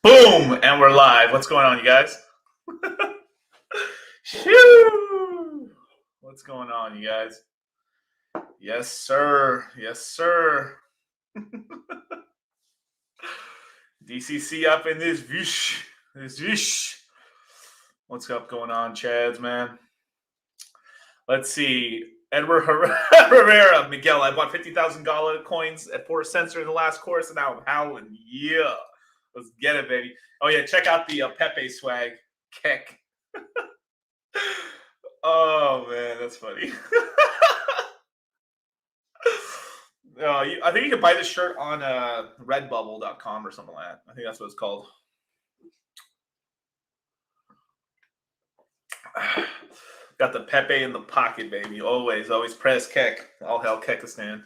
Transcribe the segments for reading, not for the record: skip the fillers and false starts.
Boom, and we're live. What's going on, you guys? Shoo! What's going on, you guys? Yes, sir. Yes, sir. DCC up in this vish. This vish. What's up going on, Chads, man? Let's see. Edward Herrera, Miguel, I bought $50,000 coins at 4 cents in the last course, and now I'm howling. Yeah. Let's get it, baby. Oh, yeah, check out the Pepe swag. Keck. Oh, man, that's funny. I think you can buy this shirt on redbubble.com or something like that. I think that's what it's called. Got the Pepe in the pocket, baby. Always press Keck. All hell Kekistan.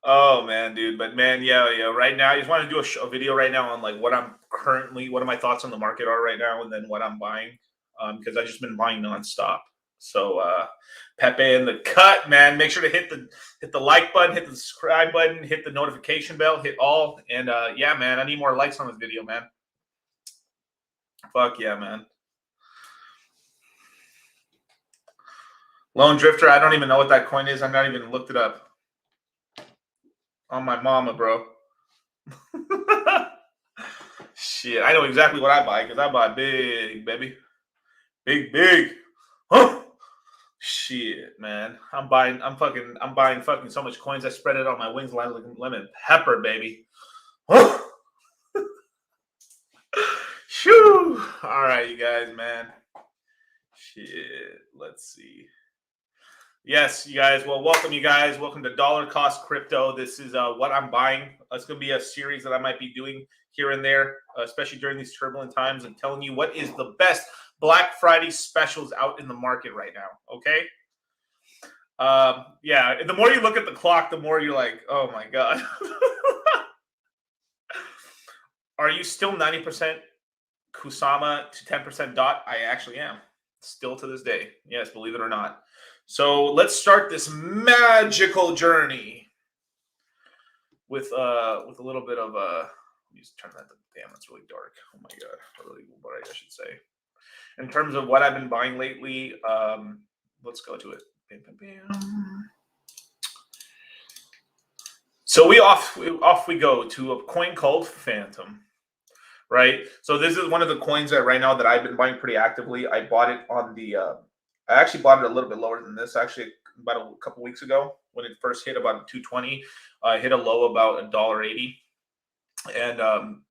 Oh man, dude. But man, yeah. Right now, I just want to do a video right now on like what my thoughts on the market are right now, and then what I'm buying. Because I've just been buying nonstop. So Pepe in the cut, man. Make sure to hit the like button, hit the subscribe button, hit the notification bell, hit all. And yeah, man, I need more likes on this video, man. Fuck yeah, man. Lone Drifter, I don't even know what that coin is. I've not even looked it up. On my mama, bro. Shit, I know exactly what I buy because I buy big, baby. Big. Huh? Shit, man. I'm buying fucking so much coins. I spread it on my wings like lemon pepper, baby. Huh? Shoo! All right, you guys, man. Shit, let's see. Yes, you guys. Well, welcome, you guys. Welcome to Dollar Cost Crypto. This is what I'm buying. It's going to be a series that I might be doing here and there, especially during these turbulent times, and telling you what is the best Black Friday specials out in the market right now. Okay. Yeah. The more you look at the clock, the more you're like, oh my God. Are you still 90% Kusama to 10% DOT? I actually am. Still to this day. Yes, believe it or not. So let's start this magical journey with a little bit of let me just turn that to, damn, that's really dark. Oh my God, really bright, I should say. In terms of what I've been buying lately, let's go to it. Bam, bam, bam. So off we go to a coin called Fantom. Right. So this is one of the coins that right now that I've been buying pretty actively. I bought it on the I actually bought it a little bit lower than this, actually, about a couple weeks ago when it first hit about 220. Hit a low about $1.80, and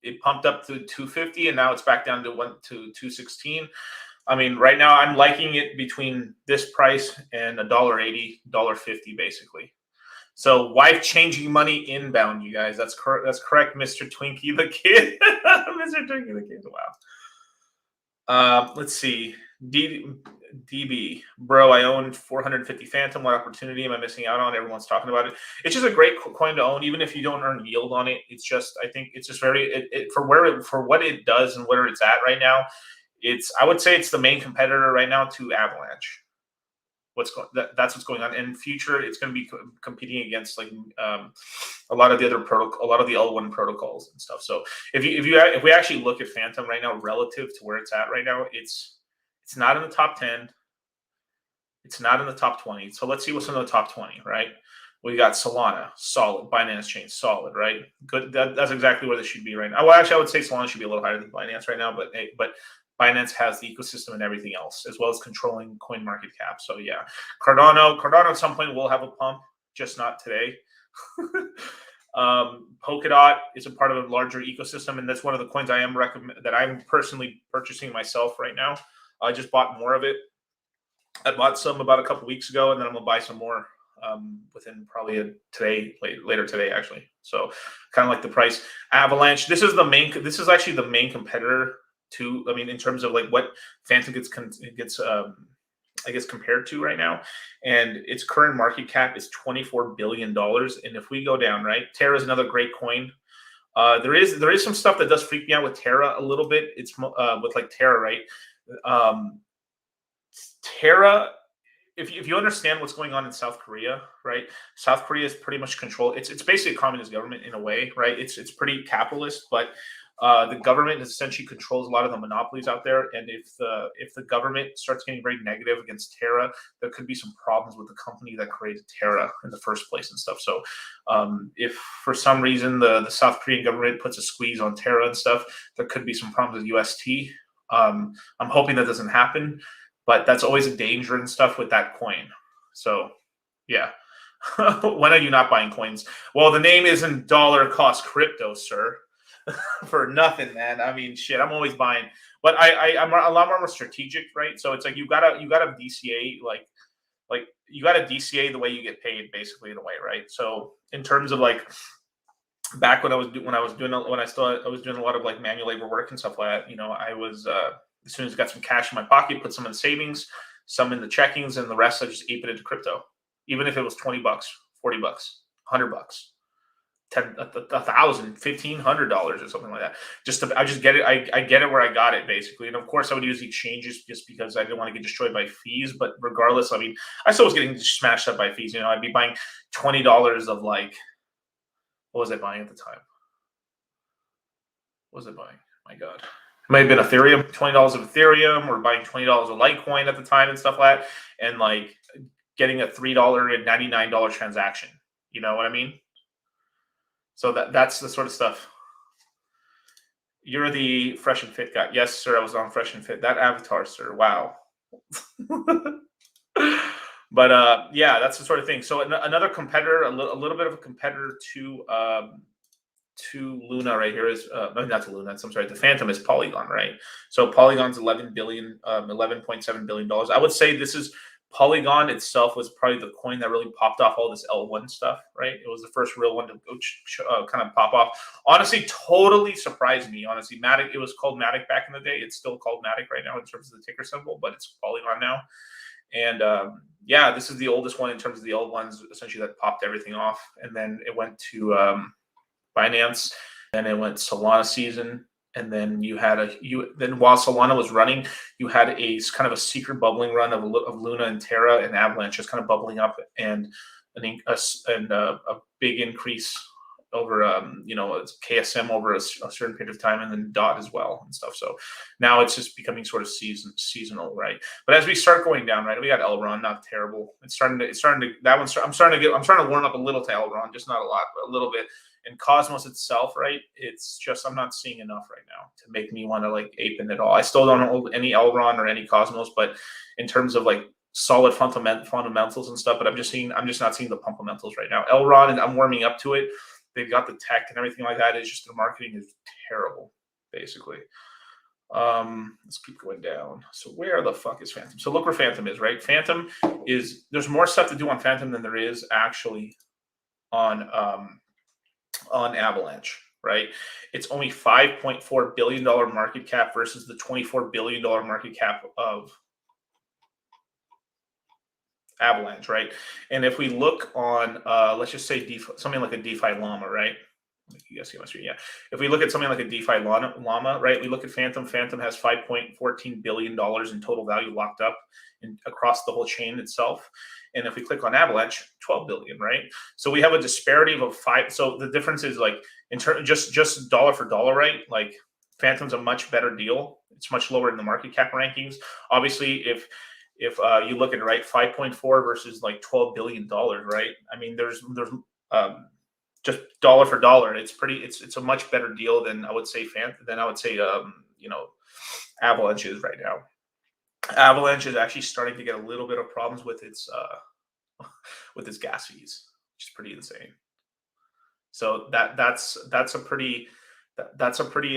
it pumped up to 250, and now it's back down to 216. I mean, right now I'm liking it between this price and $1.80, $1.50, basically. So wife changing money inbound, you guys. That's correct. That's correct, Mr. Twinkie the Kid. Mr. Twinkie the Kid. Wow. Let's see. DB, bro, I own 450 Fantom. What opportunity am I missing out on? Everyone's talking about it. It's just a great coin to own, even if you don't earn yield on it. It's just, I think it's just very for what it does and where it's at right now. I would say it's the main competitor right now to Avalanche. That's what's going on. In future, it's going to be competing against like a lot of the other a lot of the L1 protocols and stuff. So if we actually look at Fantom right now relative to where it's at right now, it's not in the top 10. It's not in the top 20. So let's see what's in the top 20, right? We got Solana, solid. Binance Chain, solid, right? Good. That's exactly where they should be right now. Well, actually, I would say Solana should be a little higher than Binance right now, but Binance has the ecosystem and everything else, as well as controlling coin market cap. So yeah, Cardano at some point will have a pump, just not today. Polkadot is a part of a larger ecosystem, and that's one of the coins that I'm personally purchasing myself right now. I just bought more of it. I bought some about a couple weeks ago, and then I'm gonna buy some more within probably later today, actually. So kind of like the price. Avalanche. This is actually the main competitor to. I mean, in terms of like what Fantom gets I guess compared to right now, and its current market cap is $24 billion. And if we go down, right, Terra is another great coin. There is some stuff that does freak me out with Terra a little bit. It's with like Terra, right? Terra, if you understand what's going on in South Korea, right? South Korea is pretty much controlled. It's basically a communist government in a way, right? It's pretty capitalist, but the government essentially controls a lot of the monopolies out there. And if the government starts getting very negative against Terra, there could be some problems with the company that created Terra in the first place and stuff. So if for some reason the South Korean government puts a squeeze on Terra and stuff, there could be some problems with UST. I'm hoping that doesn't happen. But that's always a danger and stuff with that coin. So, yeah. When are you not buying coins? Well, the name isn't dollar cost crypto, sir. For nothing, man. I mean, shit. I'm always buying, but I'm a lot more strategic, right? So it's like you gotta DCA like you gotta DCA the way you get paid, basically, in a way, right? So in terms of like back when I was doing a lot of like manual labor work and stuff like that, you know, I was as soon as I got some cash in my pocket, put some in savings, some in the checkings, and the rest I just ape it into crypto. Even if it was $20, $40, $100, $1,000, $1,500 or something like that. I just get it. I get it where I got it, basically. And of course, I would use exchanges just because I didn't want to get destroyed by fees. But regardless, I mean, I still was getting smashed up by fees. You know, I'd be buying $20 of like, what was I buying at the time? What was I buying? My God. It might have been Ethereum, $20 of Ethereum, or buying $20 of Litecoin at the time and stuff like that, and like getting a $3.99 transaction. You know what I mean? So that's the sort of stuff. You're the Fresh and Fit guy. Yes, sir. I was on Fresh and Fit. That avatar, sir. Wow. But yeah, that's the sort of thing. So another competitor, a little bit of a competitor to Luna right here is not to Luna. I'm sorry. The Fantom is Polygon, right? So Polygon's $11.7 billion. I would say this is Polygon itself was probably the coin that really popped off all this L1 stuff, right? It was the first real one to kind of pop off. Honestly, totally surprised me. Honestly, Matic. It was called Matic back in the day. It's still called Matic right now in terms of the ticker symbol, but it's Polygon now. And yeah, this is the oldest one in terms of the L1s, essentially, that popped everything off. And then it went to Binance, then it went Solana season, and then then while Solana was running, you had a kind of a secret bubbling run of Luna and Terra and Avalanche just kind of bubbling up, and a big increase over KSM over a certain period of time, and then DOT as well and stuff. So now it's just becoming sort of seasonal, right? But as we start going down, right, we got Elrond, not terrible. I'm starting to warm up a little to Elrond, just not a lot, but a little bit. And Cosmos itself, right? It's just I'm not seeing enough right now to make me want to like ape in it all. I still don't hold any Elrond or any Cosmos, but in terms of like solid fundamentals and stuff, but I'm just not seeing the fundamentals right now. Elrond, and I'm warming up to it. They've got the tech and everything like that. It's just the marketing is terrible, basically. Let's keep going down. So where the fuck is Fantom? So look where Fantom is, right? Fantom is, there's more stuff to do on Fantom than there is actually on Avalanche, right? It's only $5.4 billion market cap versus the $24 billion market cap of Avalanche, right? And if we look on, let's just say DeFi, something like a DeFi Llama, right? You guys see my screen, yeah. If we look at something like a DeFi Llama, right? We look at Fantom. Fantom has $5.14 billion in total value locked up across the whole chain itself. And if we click on Avalanche, 12 billion, right? So we have a disparity of 5. So the difference is like in terms just dollar for dollar, right? Like Fantom's a much better deal. It's much lower in the market cap rankings. Obviously, if you look at it, right, 5.4 versus like $12 billion, right? I mean, there's just dollar for dollar, it's a much better deal than I would say Avalanche is right now. Avalanche is actually starting to get a little bit of problems with its gas fees, which is pretty insane. So that's a pretty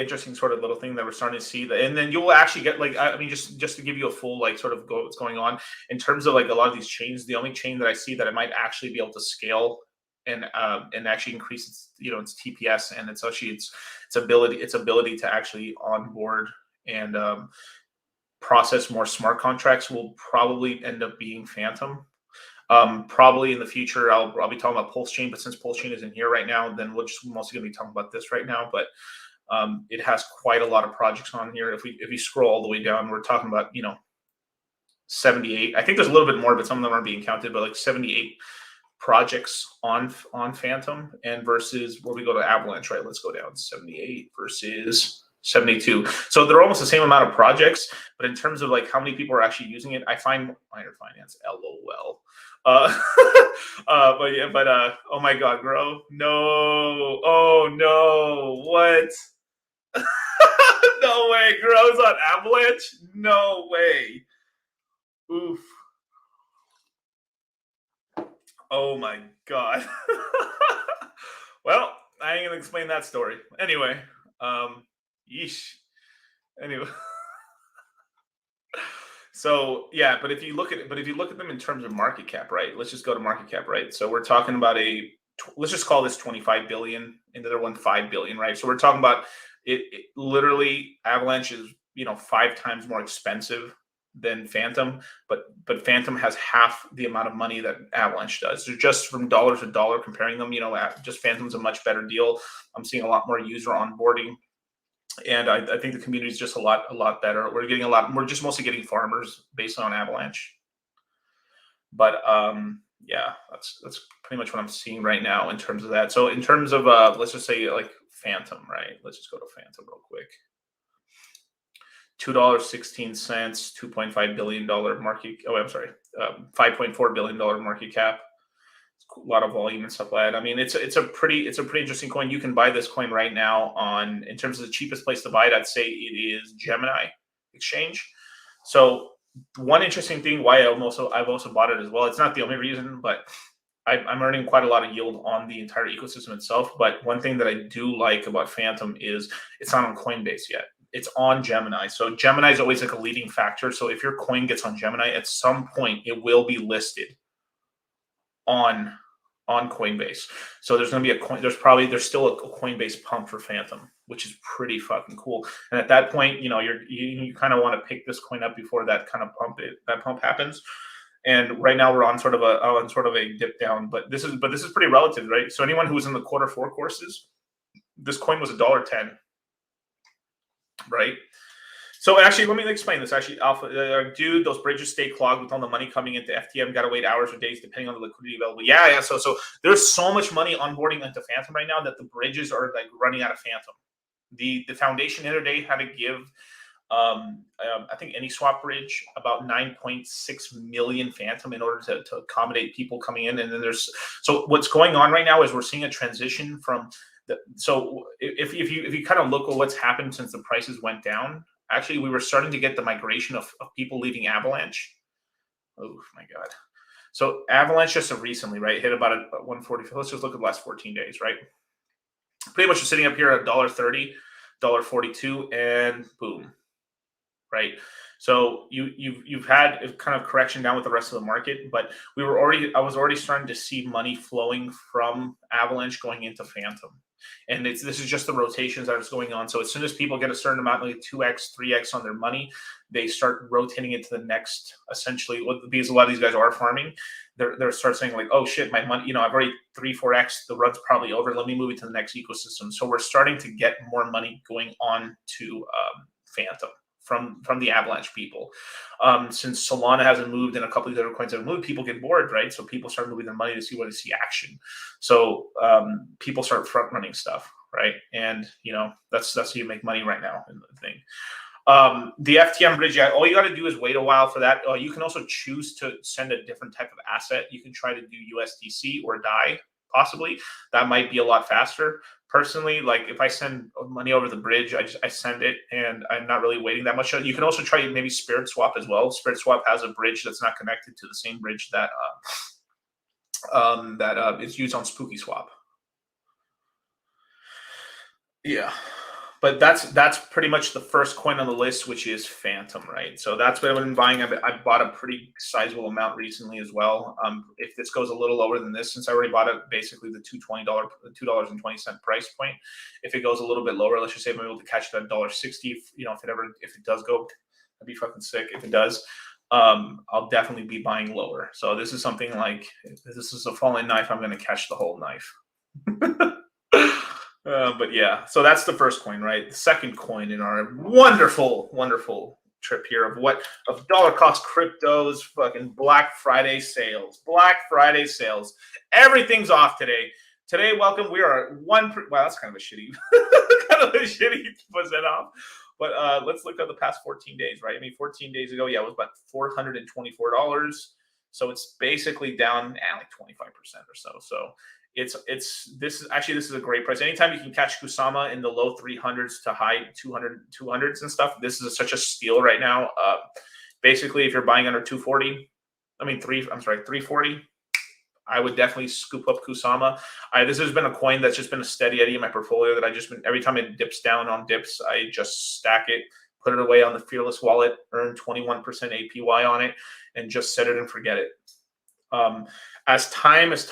interesting sort of little thing that we're starting to see. And then you'll actually get, like, I mean, just to give you a full like sort of what's going on in terms of like a lot of these chains. The only chain that I see that I might actually be able to scale and actually increase its its TPS and its ability to actually onboard and process more smart contracts will probably end up being Fantom. Probably in the future, I'll be talking about PulseChain, but since PulseChain isn't here right now, then we're just mostly going to be talking about this right now. But it has quite a lot of projects on here. If you scroll all the way down, we're talking about 78. I think there's a little bit more, but some of them aren't being counted. But like 78 projects on Fantom, and versus where we go to Avalanche, right? Let's go down 78 versus 72. So they're almost the same amount of projects, but in terms of like how many people are actually using it, I find Miner Finance, LOL. Oh my God, Grow. No. Oh no. What? No way. Grow's on Avalanche? No way. Oof. Oh my God. Well, I ain't gonna explain that story. Anyway, yeesh. Anyway. So yeah, but if you look at them in terms of market cap, right? Let's just go to market cap, right? So we're talking about let's just call this 25 billion, and the other one 5 billion, right? So we're talking about it literally, Avalanche is 5 times more expensive than Fantom, but Fantom has half the amount of money that Avalanche does. So just from dollar to dollar comparing them, just Fantom's a much better deal. I'm seeing a lot more user onboarding. And I think the community is just a lot better. We're just mostly getting farmers based on Avalanche. But yeah, that's pretty much what I'm seeing right now in terms of that. So in terms of let's just say like Fantom, right? Let's just go to Fantom real quick. $2.16, $2.5 billion market. Oh, I'm sorry, $5.4 billion market cap. A lot of volume and stuff like that. I mean, it's a pretty interesting coin. You can buy this coin right now in terms of the cheapest place to buy it. I'd say it is Gemini Exchange. So one interesting thing why I've also bought it as well. It's not the only reason, but I'm earning quite a lot of yield on the entire ecosystem itself. But one thing that I do like about Fantom is it's not on Coinbase yet. It's on Gemini. So Gemini is always like a leading factor. So if your coin gets on Gemini, at some point it will be listed on Coinbase. So there's going to be there's still a Coinbase pump for Fantom, which is pretty fucking cool. And at that point, you kind of want to pick this coin up before that kind of pump happens. And right now we're on sort of a dip down, but this is pretty relative, right? So anyone who was in the Q4 courses, this coin was $1.10, right? So actually, let me explain this. Actually, Alpha, dude, those bridges stay clogged with all the money coming into FTM. Got to wait hours or days depending on the liquidity available. Yeah. So there's so much money onboarding into Fantom right now that the bridges are like running out of Fantom. The foundation the other day had to give, I think any swap bridge about 9.6 million Fantom in order to accommodate people coming in. And then so what's going on right now is we're seeing a transition from so if you kind of look at what's happened since the prices went down. Actually, we were starting to get the migration of people leaving Avalanche. Oh my God. So Avalanche just recently, right, hit about 140. Let's just look at the last 14 days, right? Pretty much just sitting up here at $1.30, $1.42, and boom. right? So you've had a kind of correction down with the rest of the market, but I was already starting to see money flowing from Avalanche going into Fantom. And this is just the rotations that is going on. So as soon as people get a certain amount, like 2x, 3x on their money, they start rotating it to the next, essentially, because a lot of these guys are farming. They're start saying like, oh shit, my money, I've already 3-4x, the run's probably over. Let me move it to the next ecosystem. So we're starting to get more money going on to Fantom from the Avalanche people. Since Solana hasn't moved and a couple of the other coins have moved, people get bored, right? So people start moving their money to see action. So people start front running stuff, right? And that's how you make money right now in the thing. The FTM bridge, all you got to do is wait a while for that. You can also choose to send a different type of asset. You can try to do USDC or DAI, possibly. That might be a lot faster. Personally, like if I send money over the bridge, I send it and I'm not really waiting that much. You can also try maybe SpookySwap as well. SpookySwap has a bridge that's not connected to the same bridge that is used on SpookySwap. Yeah. But that's pretty much the first coin on the list, which is Fantom, right? So that's what I've been buying. I bought a pretty sizable amount recently as well. If this goes a little lower than this, since I already bought it basically the $2.20 price point, if it goes a little bit lower, let's just say I'm able to catch it at $1.60. If it does go, I'd be fucking sick if it does. I'll definitely be buying lower. So this is something like, if this is a falling knife, I'm going to catch the whole knife. But yeah, so that's the first coin, right? The second coin in our wonderful, wonderful trip here of dollar cost cryptos, fucking Black Friday sales. Everything's off today. Today, welcome. We are at wow, that's kind of a shitty, percent off. But let's look at the past 14 days, right? I mean, 14 days ago, it was about $424. So it's basically down like 25% or so. So this is a great price. Anytime you can catch Kusama in the low 300s to high 200s and stuff, this is such a steal right now. Basically, if you're buying under 340, I would definitely scoop up Kusama. This has been a coin that's just been a steady eddy in my portfolio that every time it dips down on dips, I just stack it, put it away on the Fearless wallet, earn 21% APY on it, and just set it and forget it. As time has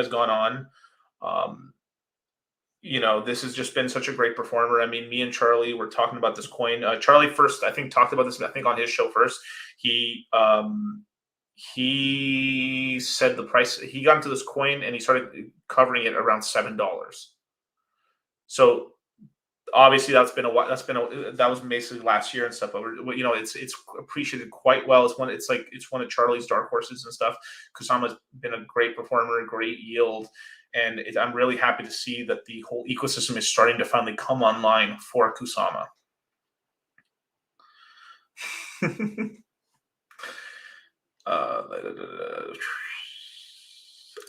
gone on, this has just been such a great performer. I mean, me and Charlie were talking about this coin. Charlie first, I think, talked about this, on his show first. He said the price, he got into this coin and he started covering it around $7. So obviously that was basically last year and stuff, but it's appreciated quite well. It's one of Charlie's dark horses and stuff. Kusama's been a great performer, great yield, and I'm really happy to see that the whole ecosystem is starting to finally come online for Kusama.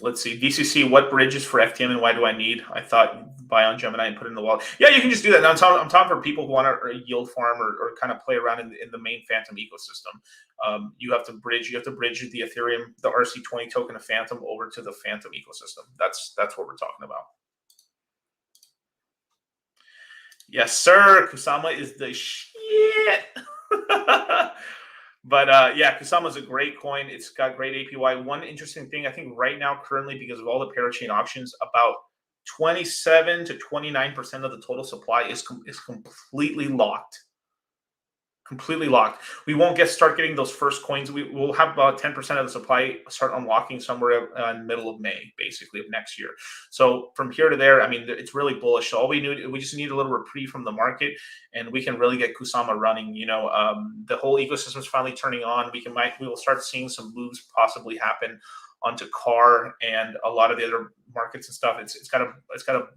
Let's see. DCC, what bridges for FTM and why do I need? I thought buy on Gemini and put it in the wallet. Yeah, you can just do that. Now I'm talking for people who want to yield farm or kind of play around in the main Fantom ecosystem. You have to bridge the Ethereum, the RC20 token of Fantom over to the Fantom ecosystem. That's what we're talking about. Yes, sir. Kusama is the shit. But yeah, Kusama is a great coin. It's got great APY. One interesting thing, I think right now, currently, because of all the parachain auctions, about 27 to 29% of the total supply is completely locked. Completely locked. We won't start getting those first coins. We'll have about 10% of the supply start unlocking somewhere in the middle of May, basically, of next year. So from here to there, I mean, it's really bullish. So all we just need a little reprieve from the market, and we can really get Kusama running. The whole ecosystem is finally turning on. We will start seeing some moves possibly happen onto CAR and a lot of the other markets and stuff. It's got a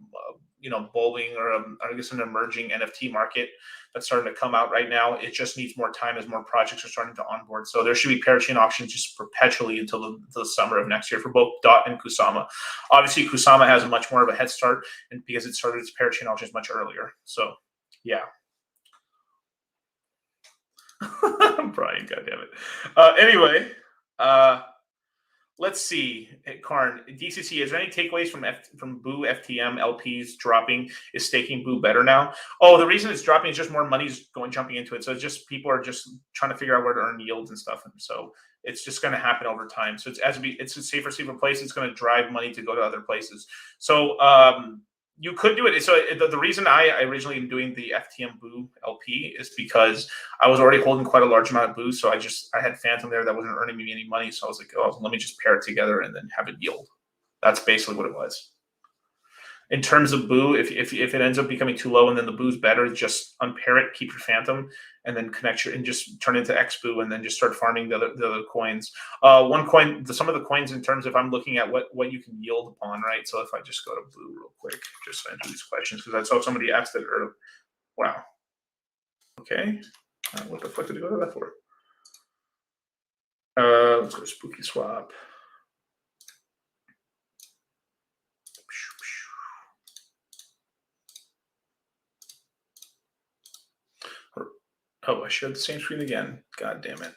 bulbing or I guess an emerging NFT market that's starting to come out right now. It just needs more time as more projects are starting to onboard. So there should be parachain auctions just perpetually until the summer of next year for both DOT and Kusama. Obviously, Kusama has much more of a head start and because it started its parachain auctions much earlier. So yeah. Brian, goddammit. Anyway, let's see, Karn, DCC, is there any takeaways from Boo FTM LPs dropping? Is staking Boo better now? Oh, the reason it's dropping is just more money's jumping into it. So it's just people are just trying to figure out where to earn yields and stuff. And so it's just going to happen over time. So it's a safer place. It's going to drive money to go to other places. So you could do it. So the reason I originally am doing the FTM Boo LP is because I was already holding quite a large amount of Boo. So I had Fantom there that wasn't earning me any money. So I was like, oh, let me just pair it together and then have it yield. That's basically what it was. In terms of Boo, if it ends up becoming too low and then the Boo's better, just unpair it, keep your Fantom, and then connect and just turn into XBoo and then just start farming the other coins. One coin, some of the coins in terms of I'm looking at what you can yield upon, right? So if I just go to Boo real quick, just to answer these questions, because I saw somebody asked it earlier. Wow. Okay. What the fuck did I go to that for? Let's go to SpookySwap. Oh, I shared the same screen again. God damn it.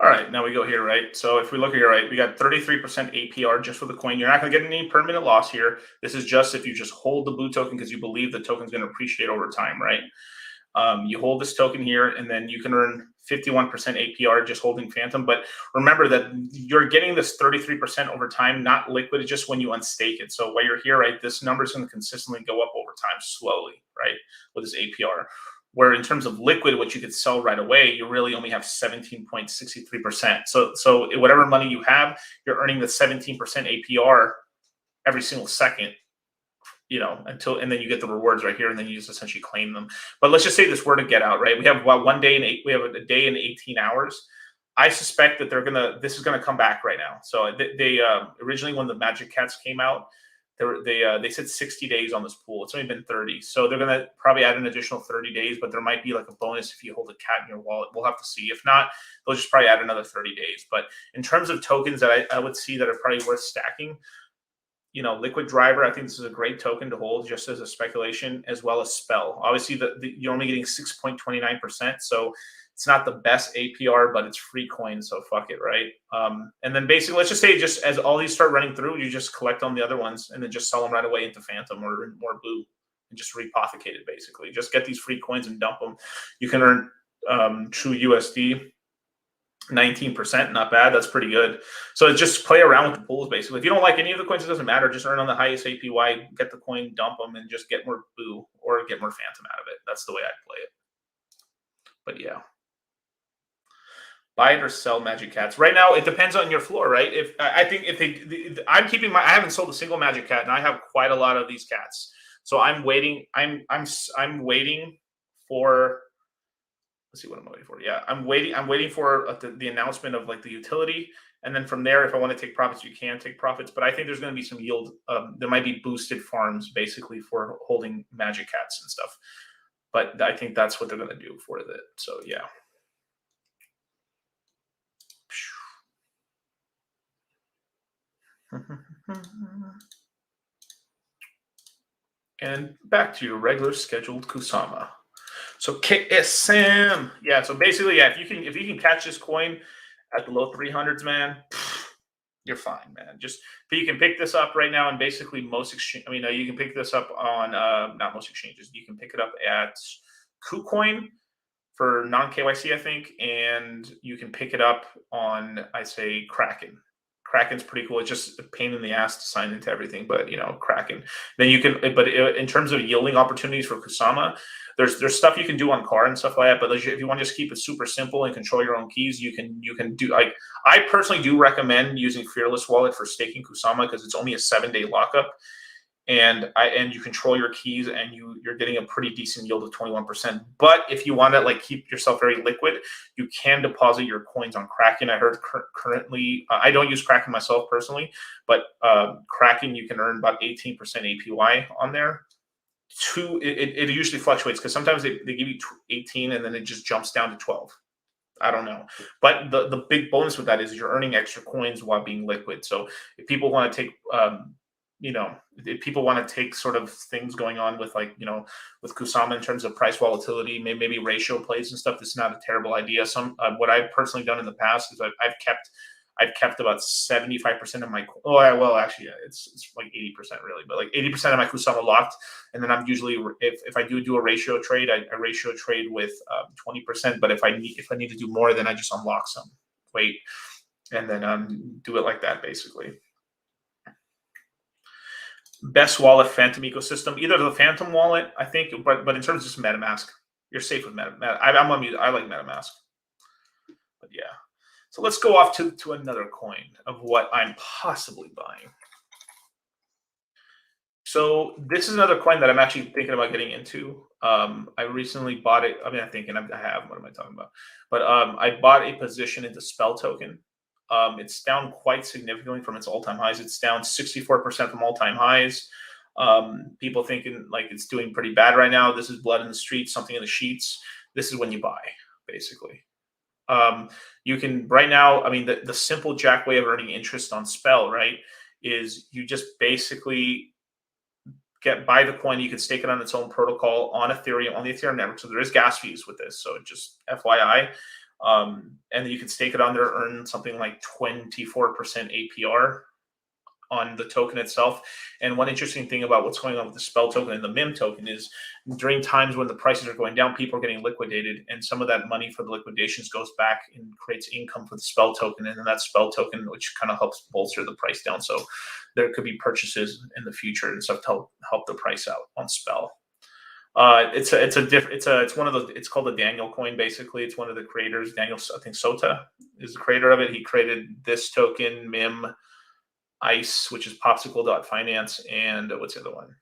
All right, now we go here, right? So if we look here, right, we got 33% APR just for the coin. You're not going to get any permanent loss here. This is just if you just hold the Boo token because you believe the token's going to appreciate over time, right? You hold this token here, and then you can earn 51% APR just holding Fantom. But remember that you're getting this 33% over time, not liquid, just when you unstake it. So while you're here, right, this number is going to consistently go up over time slowly, right, with this APR. Where in terms of liquid, what you could sell right away, you really only have 17.63%. So whatever money you have, you're earning the 17% APR every single second, you know, and then you get the rewards right here, and then you just essentially claim them. But let's just say this were to get out, right? We have one day we have a day and 18 hours. I suspect that this is gonna come back right now. So they originally when the Magic Cats came out, they said 60 days on this pool. It's only been 30. So they're gonna probably add an additional 30 days, but there might be like a bonus if you hold a cat in your wallet. We'll have to see. If not, they'll just probably add another 30 days. But in terms of tokens that I would see that are probably worth stacking, you know, Liquid Driver, I think this is a great token to hold just as a speculation, as well as Spell. Obviously, you're only getting 6.29%, so it's not the best APR, but it's free coin, so fuck it, right? And then basically, let's just say just as all these start running through, you just collect on the other ones and then just sell them right away into Fantom or more Boo and just repothecate it, basically. Just get these free coins and dump them. You can earn true USD. 19%, not bad. That's pretty good. So just play around with the pools, basically. If you don't like any of the coins, it doesn't matter. Just earn on the highest APY, get the coin, dump them, and just get more Boo or get more Fantom out of it. That's the way I'd play it. But yeah. Buy it or sell Magic Cats. Right now, it depends on your floor, right? I'm keeping I haven't sold a single Magic Cat, and I have quite a lot of these cats. So I'm waiting. I'm waiting for. Let's see, what I'm waiting for. Yeah, I'm waiting for the announcement of like the utility, and then from there, if I want to take profits, you can take profits. But I think there's going to be some yield. There might be boosted farms basically for holding Magic Cats and stuff. But I think that's what they're going to do for it. So yeah. And back to your regular scheduled Kusama. So KSM, yeah. So basically, yeah. If you can catch this coin at the low 300s, man, you're fine, man. Just you can pick this up right now, and basically most exchange. I mean, you can pick this up on not most exchanges. You can pick it up at KuCoin for non-KYC, I think, and you can pick it up on, I say, Kraken. Kraken's pretty cool. It's just a pain in the ass to sign into everything, but you know, Kraken. Then you can, but in terms of yielding opportunities for Kusama, there's stuff you can do on car and stuff like that. But if you want to just keep it super simple and control your own keys, you can do. Like I personally do recommend using Fearless Wallet for staking Kusama because it's only a 7-day lockup, and you control your keys, and you're getting a pretty decent yield of 21%. But if you want to like keep yourself very liquid, you can deposit your coins on Kraken. I heard currently, I don't use Kraken myself personally, but Kraken you can earn about 18% APY on there. It usually fluctuates because sometimes they give you 18 and then it just jumps down to 12. I don't know. But the big bonus with that is you're earning extra coins while being liquid. So if people want to take you know, if people want to take sort of things going on with like, you know, with Kusama in terms of price volatility, maybe ratio plays and stuff, this is not a terrible idea. What I've personally done in the past is I've kept about 75% of my, actually, yeah, it's like 80% really, but like 80% of my Kusama locked. And then I'm usually, if I do a ratio trade, I ratio trade with 20%. But if I need to do more, then I just unlock some weight and then do it like that basically. Best wallet, Fantom ecosystem, either the Fantom wallet, I think, but in terms of just MetaMask, you're safe with MetaMask. I like MetaMask, but yeah. So let's go off to another coin of what I'm possibly buying. So this is another coin that I'm actually thinking about getting into. I recently bought it. I mean, I'm thinking I have. What am I talking about? But I bought a position into Spell token. It's down quite significantly from its all-time highs. It's down 64% from all-time highs. People thinking like it's doing pretty bad right now. This is blood in the streets, something in the sheets. This is when you buy, basically. You can right now, I mean, the simple jack way of earning interest on Spell, right, is you just basically buy the coin. You can stake it on its own protocol on Ethereum, on the Ethereum network. So there is gas fees with this. So just FYI. And then you can stake it on there, earn something like 24% APR on the token itself. And one interesting thing about what's going on with the Spell token and the MIM token is during times when the prices are going down, people are getting liquidated, and some of that money for the liquidations goes back and creates income for the Spell token, and then that Spell token, which kind of helps bolster the price down. So there could be purchases in the future and stuff to help the price out on Spell. It's one of those. It's called a Daniel coin. Basically, it's one of the creators. Daniel, I think Sota is the creator of it. He created this token, MIM, ICE, which is Popsicle.finance, and what's the other one?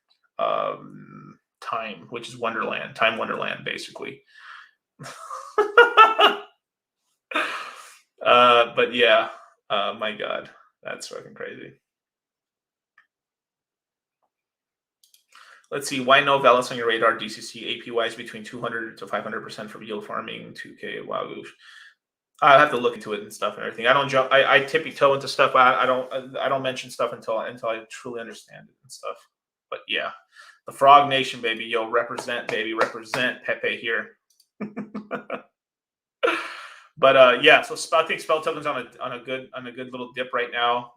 Time, which is Wonderland. Time Wonderland, basically. But yeah, my God, that's fucking crazy. Let's see. Why no Velas on your radar? DCC APYs between 200 to 500% for yield farming. 2K. Wow. I'll have to look into it and stuff and everything. I don't jump. I tippy toe into stuff. I don't mention stuff until I truly understand it and stuff. But yeah, the Frog Nation, baby. Yo, represent, baby. Represent Pepe here. But yeah, so I think Spell token's on a good little dip right now.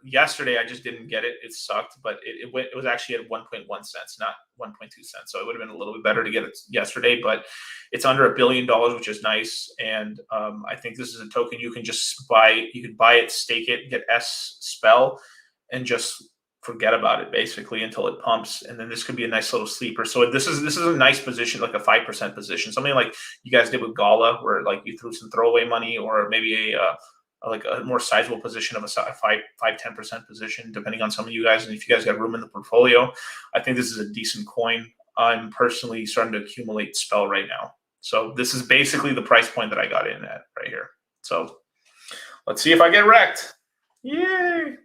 Yesterday I just didn't get it. It sucked, but it was actually at 1.1 cents, not 1.2 cents. So it would have been a little bit better to get it yesterday, but it's under $1 billion, which is nice. And I think this is a token you can just buy. You could buy it, stake it, get S Spell, and just forget about it basically until it pumps, and then this could be a nice little sleeper. So this is a nice position, like a 5% position, something like you guys did with Gala, where like you threw some throwaway money, or maybe a more sizable position of a 5-10% position, depending on some of you guys. And if you guys got room in the portfolio, I think this is a decent coin. I'm personally starting to accumulate Spell right now, so this is basically the price point that I got in at right here. So let's see if I get wrecked. Yay!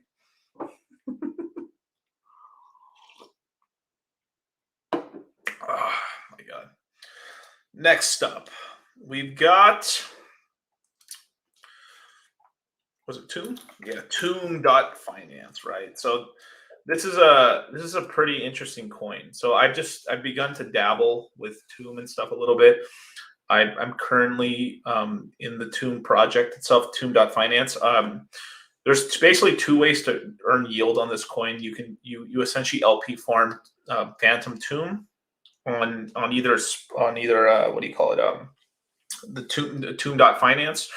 Oh my God. Next up, we've got, was it Tomb? Yeah, Tomb.finance, right? So this is a pretty interesting coin. So I've begun to dabble with Tomb and stuff a little bit. I'm currently in the Tomb project itself, Tomb.finance. There's basically two ways to earn yield on this coin. You essentially LP farm Fantom Tomb on either what do you call it, the Tomb.finance,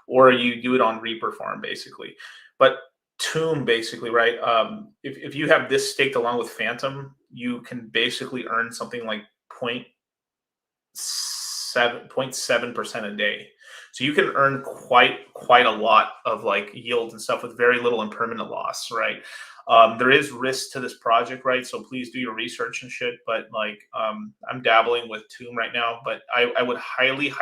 or you do it on Reaper farm basically. But Tomb basically, right, if you have this staked along with Fantom, you can basically earn something like 0.7% a day. So you can earn quite a lot of like yield and stuff with very little impermanent loss, right? There is risk to this project, right? So please do your research and shit. But like, I'm dabbling with Tomb right now, but I would highly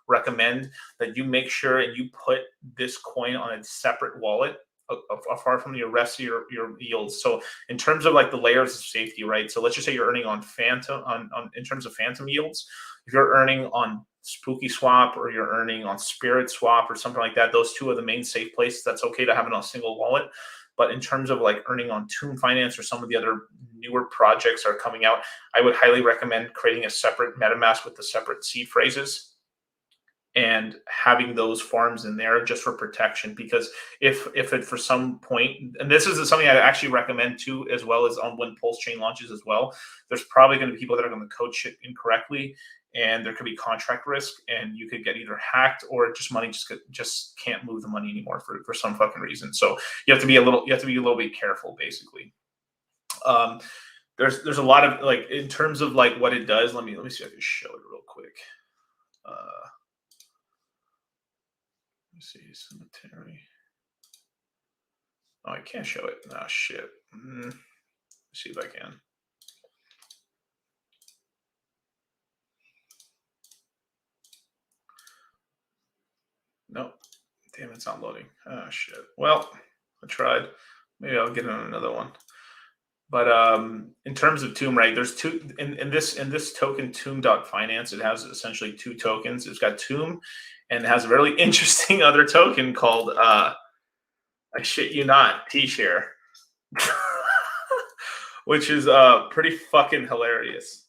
recommend that you make sure and you put this coin on a separate wallet, apart from your rest of your yields. So in terms of like the layers of safety, right? So let's just say you're earning on Fantom, in terms of Fantom yields. If you're earning on SpookySwap or you're earning on SpiritSwap or something like that, those two are the main safe places. That's okay to have it on a single wallet. But in terms of like earning on Tomb Finance or some of the other newer projects that are coming out, I would highly recommend creating a separate MetaMask with the separate seed phrases and having those farms in there just for protection. Because if it for some point, and this is something I actually recommend too, as well as on when PulseChain launches as well, there's probably going to be people that are going to code shit incorrectly, and there could be contract risk, and you could get either hacked or just money just can't move the money anymore for some fucking reason. So you have to be a little bit careful, basically. There's a lot of like in terms of like what it does. Let me see if I can show it real quick. See, cemetery. Oh, I can't show it. Ah, shit. Let's see if I can. Nope. Damn, it's not loading. Ah, shit. Well, I tried. Maybe I'll get on another one. But in terms of Tomb, right? There's two in this token Tomb.finance. It has essentially two tokens. It's got Tomb, and it has a really interesting other token called I shit you not, T-Share, which is pretty fucking hilarious.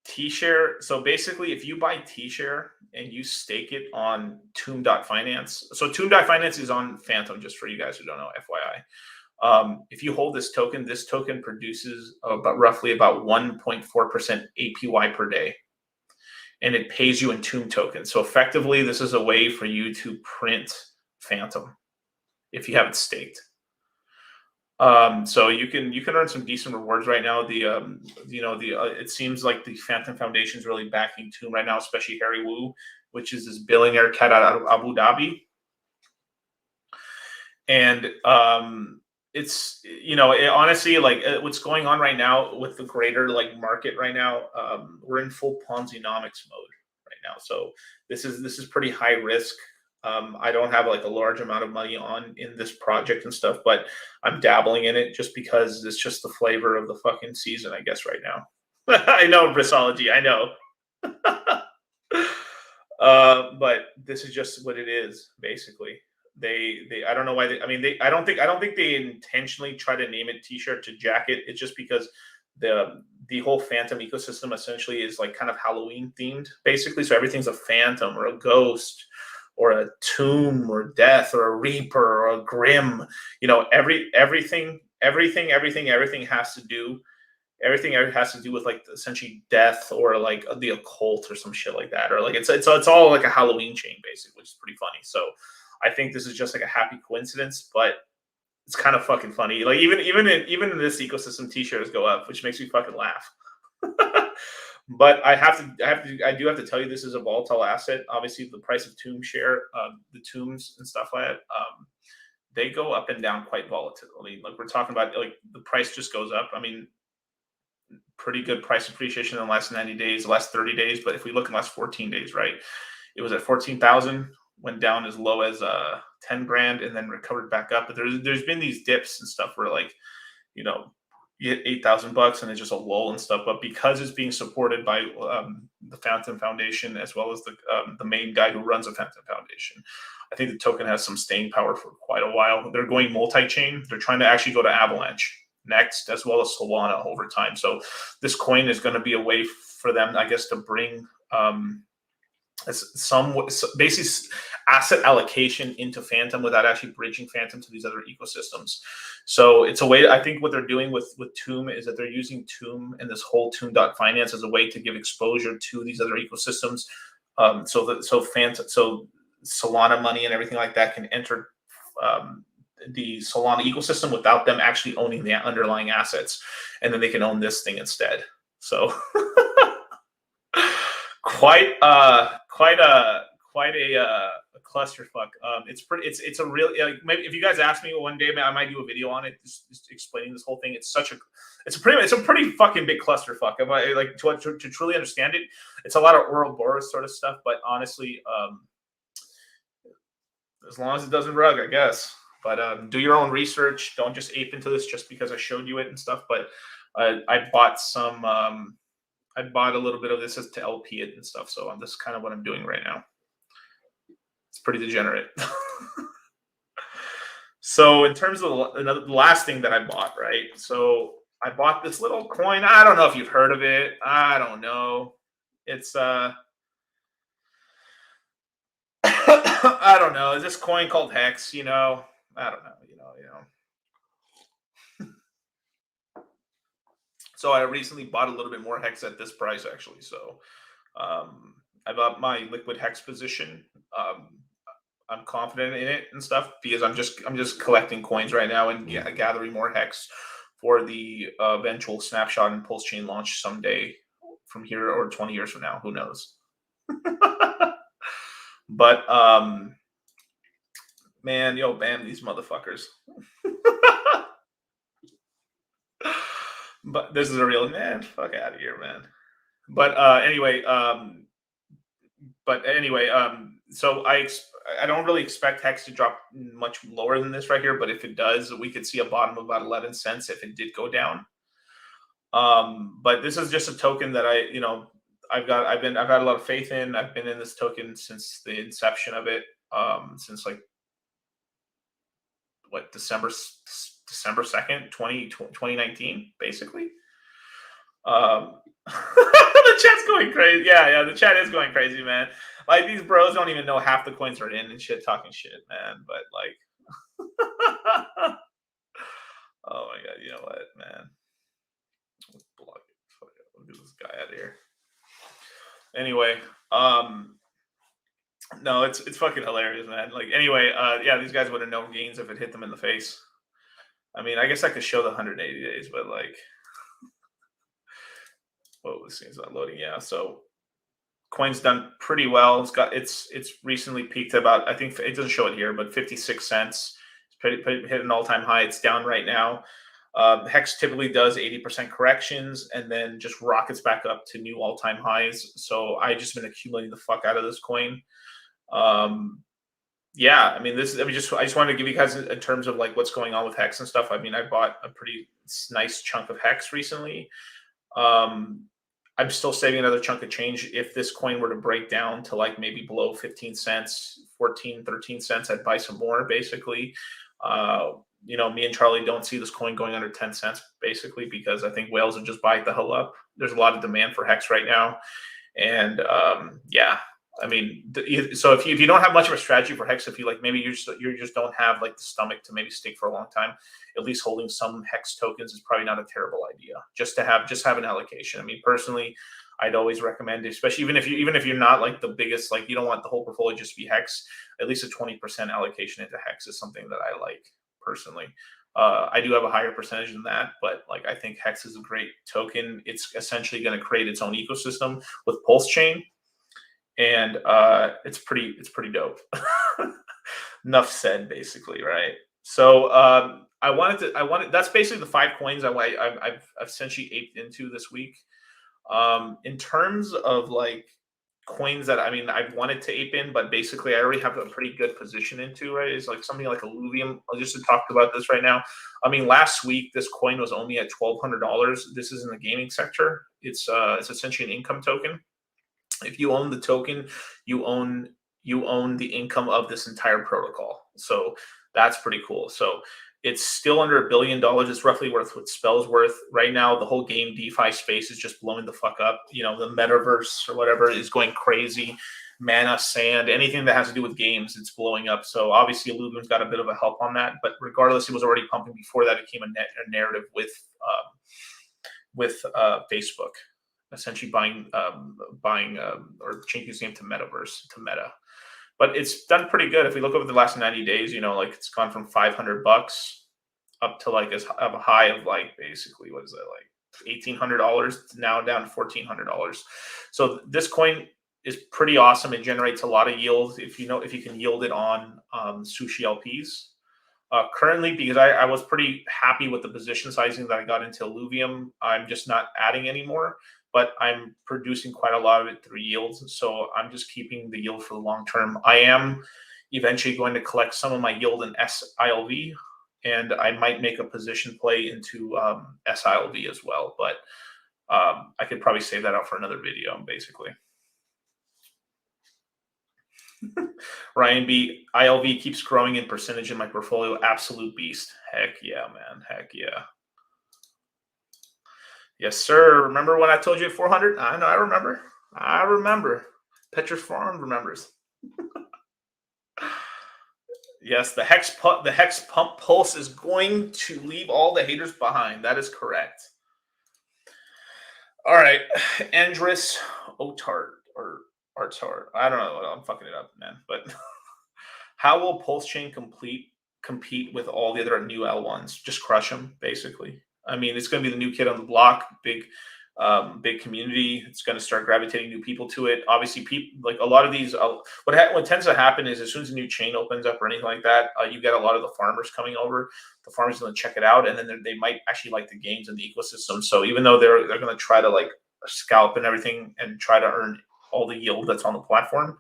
T-Share. So basically, if you buy T-Share and you stake it on Tomb.finance, so Tomb.finance is on Fantom, just for you guys who don't know, FYI. If you hold this token produces roughly about 1.4% APY per day, and it pays you in Tomb tokens. So effectively, this is a way for you to print Fantom if you have it staked. So you can earn some decent rewards right now. It seems like the Fantom Foundation is really backing Tomb right now, especially Harry Wu, which is this billionaire cat out of Abu Dhabi. And it's honestly, like what's going on right now with the greater like market right now, we're in full ponzinomics mode right now. So this is pretty high risk. I don't have like a large amount of money in this project and stuff, but I'm dabbling in it just because it's just the flavor of the fucking season, I guess, right now. I know, Brissology, I know. But this is just what it is, basically. I don't know why I don't think they intentionally try to name it T-shirt to jacket. It's just because the whole Fantom ecosystem essentially is like kind of Halloween themed, basically. So everything's a phantom or a ghost or a tomb or death or a reaper or a grim. Everything has to do. Everything has to do with like essentially death or like the occult or some shit like that, or like it's all like a Halloween chain, basically, which is pretty funny. So I think this is just like a happy coincidence, but it's kind of fucking funny. Like even in this ecosystem, T-shirts go up, which makes me fucking laugh. But I do have to tell you, this is a volatile asset. Obviously, the price of Tomb share, the Tombs and stuff like that, they go up and down quite volatilely. Like we're talking about, like the price just goes up. I mean, pretty good price appreciation in the last 90 days, the last 30 days. But if we look in the last 14 days, right, it was at 14,000. Went down as low as 10 grand and then recovered back up. But there's been these dips and stuff where like, you get $8,000 and it's just a lull and stuff. But because it's being supported by the Fantom Foundation as well as the main guy who runs the Fantom Foundation, I think the token has some staying power for quite a while. They're going multi-chain. They're trying to actually go to Avalanche next, as well as Solana over time. So this coin is going to be a way for them, I guess, to bring some basically asset allocation into Fantom without actually bridging Fantom to these other ecosystems. So it's a way. I think what they're doing with Tomb is that they're using Tomb and this whole Tomb.finance as a way to give exposure to these other ecosystems. So Solana money and everything like that can enter the Solana ecosystem without them actually owning the underlying assets, and then they can own this thing instead. So quite a clusterfuck. It's a really, like, maybe if you guys ask me one day, I might do a video on it, just explaining this whole thing. It's a pretty fucking big clusterfuck. If I like to truly understand it, it's a lot of Ouroboros sort of stuff. But honestly, as long as it doesn't rug, I guess. But do your own research. Don't just ape into this just because I showed you it and stuff. But I bought some I bought a little bit of this as to LP it and stuff. So this is kind of what I'm doing right now. It's pretty degenerate. So in terms of the last thing that I bought, right? So I bought this little coin. I don't know if you've heard of it. I don't know. It's I don't know. Is this coin called Hex? You know, I don't know. So I recently bought a little bit more Hex at this price, actually. So I bought my liquid Hex position. I'm confident in it and stuff because I'm just collecting coins right now and gathering more Hex for the eventual snapshot and PulseChain launch someday from here or 20 years from now. Who knows? But man, yo, ban these motherfuckers. But this is a real man. Fuck out of here, man. But anyway, so I don't really expect Hex to drop much lower than this right here, but if it does, we could see a bottom of about 11 cents if it did go down. But this is just a token that I've had a lot of faith in. I've been in this token since the inception of it, since like December 2nd, 2019, basically. The chat's going crazy. Yeah, the chat is going crazy, man. Like, these bros don't even know half the coins are in and shit, talking shit, man. But like, oh my god, you know what, man? Let's block it. We'll get this guy out of here. Anyway, no, it's fucking hilarious, man. Like, anyway, yeah, these guys would have known gains if it hit them in the face. I mean, I guess I could show the 180 days, but like, whoa, this thing's not loading. Yeah, so coin's done pretty well. It's recently peaked about, I think it doesn't show it here, but 56 cents. It's hit an all-time high. It's down right now. Hex typically does 80% corrections and then just rockets back up to new all-time highs. So I just been accumulating the fuck out of this coin. Yeah, I mean, I just wanted to give you guys in terms of like what's going on with Hex and stuff. I mean, I bought a pretty nice chunk of Hex recently. I'm still saving another chunk of change. If this coin were to break down to like maybe below 15 cents, 14, 13 cents, I'd buy some more, basically. Me and Charlie don't see this coin going under 10 cents, basically, because I think whales would just buy it the hell up. There's a lot of demand for Hex right now. And yeah, I mean, so if you don't have much of a strategy for Hex, if you like, maybe you just don't have like the stomach to maybe stick for a long time, at least holding some Hex tokens is probably not a terrible idea. Just have an allocation. I mean, personally, I'd always recommend, especially even if you're not like the biggest, like you don't want the whole portfolio just to be Hex, at least a 20% allocation into Hex is something that I like personally. I do have a higher percentage than that, but like I think Hex is a great token. It's essentially going to create its own ecosystem with PulseChain. And it's pretty dope. Enough said, basically, right? So that's basically the 5 coins I've essentially aped into this week. In terms of like coins that I've wanted to ape in, but basically I already have a pretty good position into, right? It's like something like Illuvium. I'll just talk about this right now. I mean, last week this coin was only at $1,200. This is in the gaming sector. It's essentially an income token. If you own the token, you own the income of this entire protocol. So that's pretty cool. So it's still under $1 billion. It's roughly worth what Spell's worth right now. The whole game DeFi space is just blowing the fuck up. The metaverse or whatever is going crazy. Mana, Sand, anything that has to do with games, it's blowing up. So obviously Illuvium's got a bit of a help on that. But regardless, it was already pumping before that. It became a narrative with Facebook. Essentially buying or changing its name to Metaverse, to Meta. But it's done pretty good. If we look over the last 90 days, like it's gone from $500 up to like a high of like basically, what is that, like $1,800 now down to $1,400. So this coin is pretty awesome. It generates a lot of yield if you can yield it on Sushi LPs. Currently, because I was pretty happy with the position sizing that I got into Illuvium, I'm just not adding anymore. But I'm producing quite a lot of it through yields. So I'm just keeping the yield for the long term. I am eventually going to collect some of my yield in SILV, and I might make a position play into SILV as well. But I could probably save that out for another video, basically. Ryan B, ILV keeps growing in percentage in my portfolio. Absolute beast. Heck yeah, man. Heck yeah. Yes, sir. Remember when I told you at 400? I know. I remember. I remember. Petrus Farm remembers. Yes, the Hex Pump Pulse is going to leave all the haters behind. That is correct. All right, Andres Otard or Artard. I don't know. I'm fucking it up, man. But how will PulseChain compete with all the other new L1s? Just crush them, basically. I mean, it's going to be the new kid on the block. Big community. It's going to start gravitating new people to it. Obviously, people like a lot of these. What tends to happen is as soon as a new chain opens up or anything like that, you get a lot of the farmers coming over. The farmers are going to check it out, and then they might actually like the games and the ecosystem. So even though they're going to try to like scalp and everything and try to earn all the yield that's on the platform,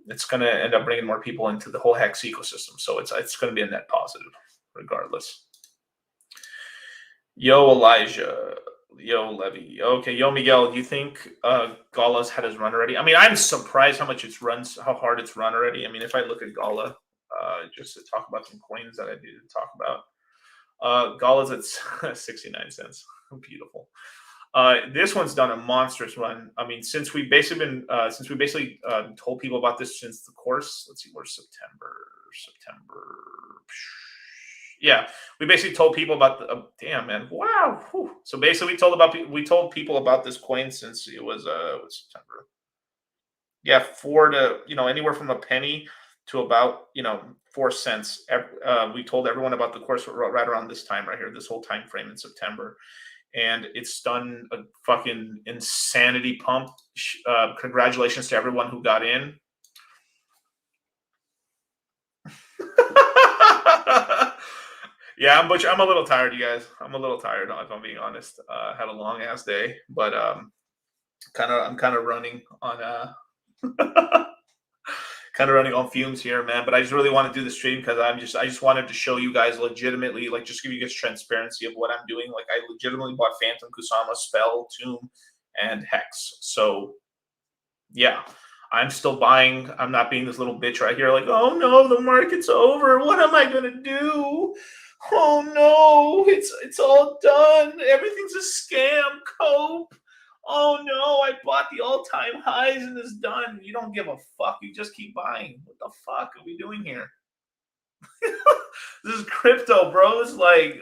it's going to end up bringing more people into the whole Hex ecosystem. So it's going to be a net positive, regardless. Yo, Elijah. Yo, Levy. Okay, yo, Miguel. Do you think Gala's had his run already? I mean, I'm surprised how much it's runs, how hard it's run already. I mean, if I look at Gala, just to talk about some coins that I needed to talk about, Gala's at 69 cents. Beautiful. This one's done a monstrous run. I mean, since we basically told people about this since the course. Let's see, where's September. Yeah, we basically told people about the damn man. Wow. Whew. So basically, we told people about this coin since it was September. Yeah, 4 to anywhere from a penny to about 4 cents. We told everyone about the course right around this time right here, this whole time frame in September, and it's done a fucking insanity pump. Congratulations to everyone who got in. Yeah, I'm a little tired, you guys. I'm a little tired, if I'm being honest. Had a long ass day, but I'm kind of running on running on fumes here, man. But I just really want to do the stream because I just wanted to show you guys legitimately, like, just give you guys transparency of what I'm doing. Like, I legitimately bought Fantom, Kusama, Spell, Tomb, and Hex. So yeah, I'm still buying. I'm not being this little bitch right here, like, oh no, the market's over. What am I gonna do? Oh no, it's all done. Everything's a scam, Cope. Oh no, I bought the all-time highs and it's done. You don't give a fuck. You just keep buying. What the fuck are we doing here? This is crypto, bro. It's like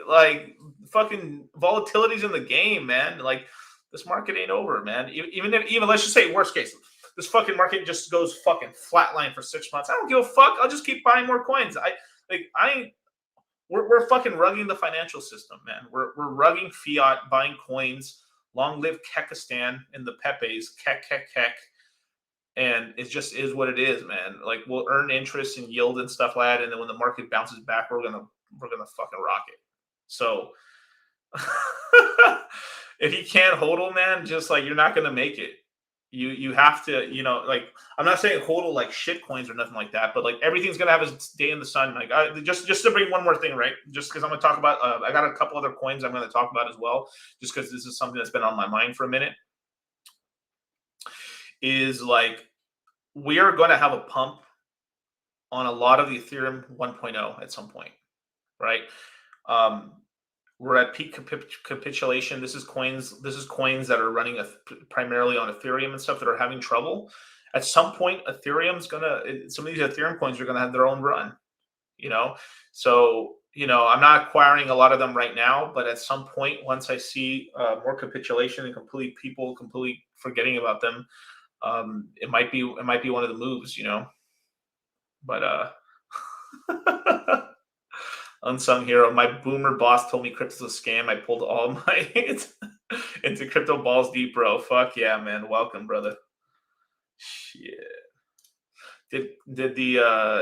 fucking volatility's in the game, man. Like, this market ain't over, man. Even let's just say worst case, this fucking market just goes fucking flatline for 6 months. I don't give a fuck. I'll just keep buying more coins. We're fucking rugging the financial system, man. We're rugging fiat, buying coins. Long live Kekistan and the Pepes, Kek. And it just is what it is, man. Like, we'll earn interest and yield and stuff like that, and then when the market bounces back, we're gonna fucking rock it. So if you can't hodl, man, just like, you're not gonna make it. You have to, like, I'm not saying hodl like shit coins or nothing like that, but like, everything's gonna have its day in the sun. Like, just to bring one more thing, right? Just because I'm gonna talk about, I got a couple other coins I'm gonna talk about as well, just because this is something that's been on my mind for a minute. Is like, we are going to have a pump on a lot of the Ethereum 1.0 at some point, right? We're at peak capitulation. This is coins that are running primarily on Ethereum and stuff that are having trouble. At some point, some of these Ethereum coins are gonna have their own run, So, I'm not acquiring a lot of them right now, but at some point, once I see more capitulation and completely forgetting about them, it might be one of the moves, But unsung hero. My boomer boss told me crypto's a scam. I pulled all my into crypto balls deep, bro. Fuck yeah, man. Welcome, brother. Shit. Did the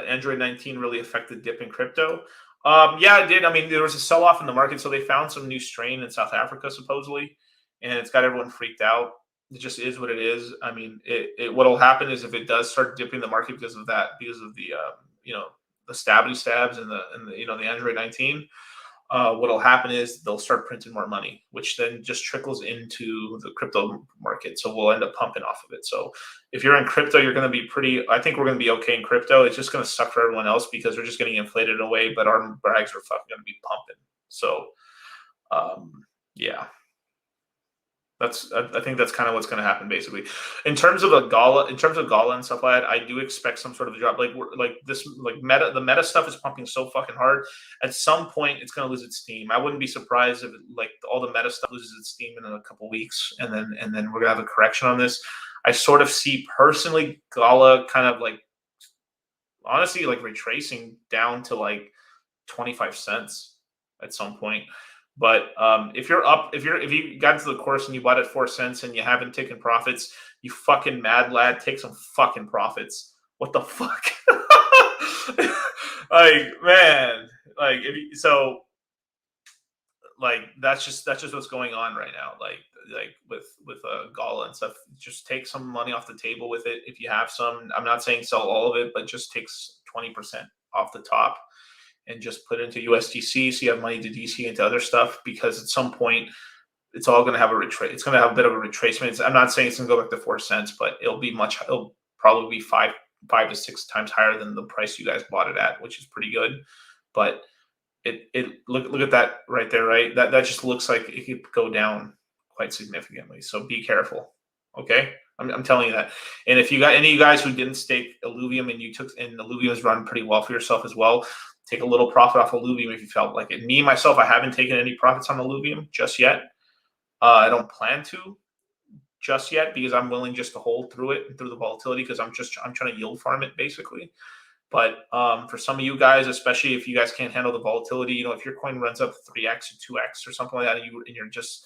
Android 19 really affect the dip in crypto? Yeah, it did. I mean, there was a sell-off in the market, so they found some new strain in South Africa, supposedly, and it's got everyone freaked out. It just is what it is. I mean, what'll happen is if it does start dipping the market because of the stability stabs and the Android 19, what'll happen is they'll start printing more money, which then just trickles into the crypto market. So we'll end up pumping off of it. So if you're in crypto, you're going to be I think we're going to be okay in crypto. It's just going to suck for everyone else because we're just getting inflated away, but our bags are fucking going to be pumping. So, yeah. I think that's kind of what's going to happen basically. In terms of Gala and stuff like that, I do expect some sort of a drop. Like the meta stuff is pumping so fucking hard. At some point, it's going to lose its steam. I wouldn't be surprised if all the meta stuff loses its steam in a couple weeks, and then we're gonna have a correction on this. I sort of see personally Gala kind of honestly retracing down to 25 cents at some point. But if you got into the course and you bought at 4 cents and you haven't taken profits, you fucking mad lad, take some fucking profits. What the fuck? Man, that's just what's going on right now. With Gala and stuff, just take some money off the table with it if you have some. I'm not saying sell all of it, but just takes 20% off the top and just put it into USDC so you have money to DC into other stuff, because at some point it's all going to have a retrace. It's going to have a bit of a retracement. I'm not saying it's going to go back to 4 cents, but it'll probably be 5 to 6 times higher than the price you guys bought it at, which is pretty good. But look at that right there, right? That just looks like it could go down quite significantly. So be careful. Okay. I'm telling you that. And if you got any of you guys who didn't stake Illuvium and Illuvium has run pretty well for yourself as well, take a little profit off Illuvium if you felt like it. Me, myself, I haven't taken any profits on Illuvium just yet. I don't plan to just yet because I'm willing just to hold through it and through the volatility because I'm trying to yield farm it basically. But for some of you guys, especially if you guys can't handle the volatility, if your coin runs up 3x or 2x or something like that, and you're just,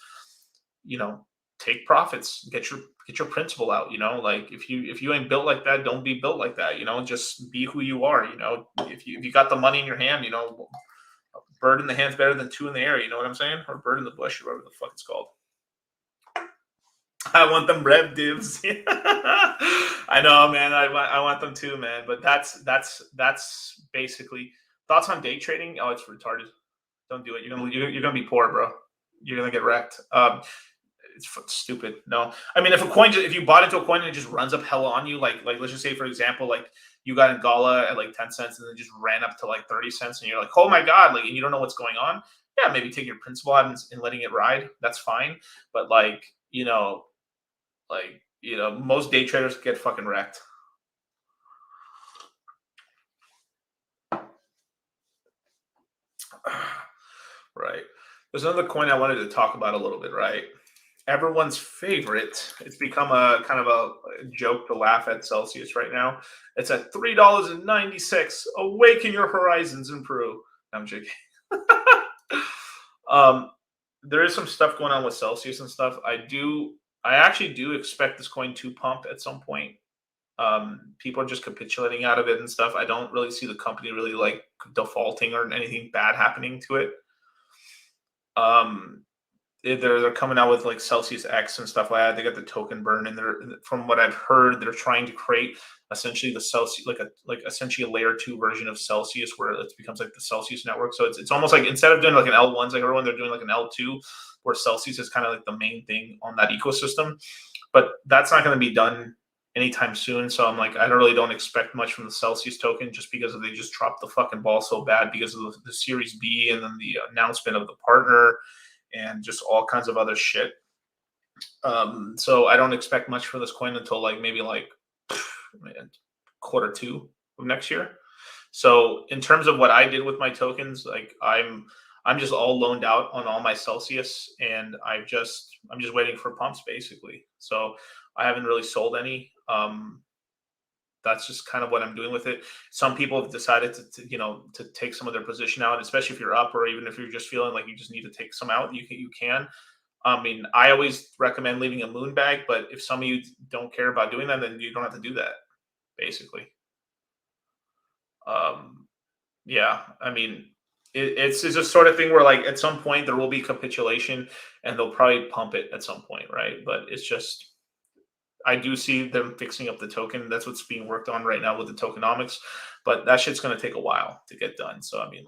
take profits, get your principal out. If you ain't built like that, don't be built like that. Just be who you are. If you got the money in your hand, a bird in the hand's better than 2 in the air. You know what I'm saying? Or bird in the bush, or whatever the fuck it's called. I want them rev divs. I know, man. I want them too, man. But that's basically thoughts on day trading. Oh, it's retarded. Don't do it. You're gonna be poor, bro. You're gonna get wrecked. It's stupid. No, I mean, if you bought into a coin and it just runs up hella on you, like let's just say for example, you got in Gala at 10 cents and then just ran up to 30 cents, and you're like, oh my god, and you don't know what's going on. Yeah, maybe take your principal out and letting it ride. That's fine. But most day traders get fucking wrecked. Right. There's another coin I wanted to talk about a little bit, right? Everyone's favorite. It's become a kind of a joke to laugh at Celsius right now. It's at $3.96. Awaken your horizons in Peru. I'm joking. There is some stuff going on with Celsius and stuff. I actually do expect this coin to pump at some point. People are just capitulating out of it and stuff. I don't really see the company really defaulting or anything bad happening to it. They're coming out with Celsius X and stuff like that. They got the token burn, and from what I've heard, they're trying to create essentially the Celsius essentially a layer 2 version of Celsius where it becomes the Celsius network. So it's almost like instead of doing an L1 like everyone, they're doing an L2 where Celsius is kind of the main thing on that ecosystem. But that's not going to be done anytime soon. So I'm I don't expect much from the Celsius token just because they just dropped the fucking ball so bad because of the Series B and then the announcement of the partner and just all kinds of other shit. So I don't expect much for this coin until maybe Q2 of next year. So in terms of what I did with my tokens, I'm just all loaned out on all my Celsius, and I'm just waiting for pumps basically. So I haven't really sold any. That's just kind of what I'm doing with it. Some people have decided to take some of their position out, especially if you're up, or even if you're just feeling like you just need to take some out, you can. I mean, I always recommend leaving a moon bag, but if some of you don't care about doing that, then you don't have to do that, basically. Yeah, I mean, it's just sort of thing where at some point there will be capitulation and they'll probably pump it at some point, right? But it's just, I do see them fixing up the token. That's what's being worked on right now with the tokenomics, but that shit's going to take a while to get done. So, I mean,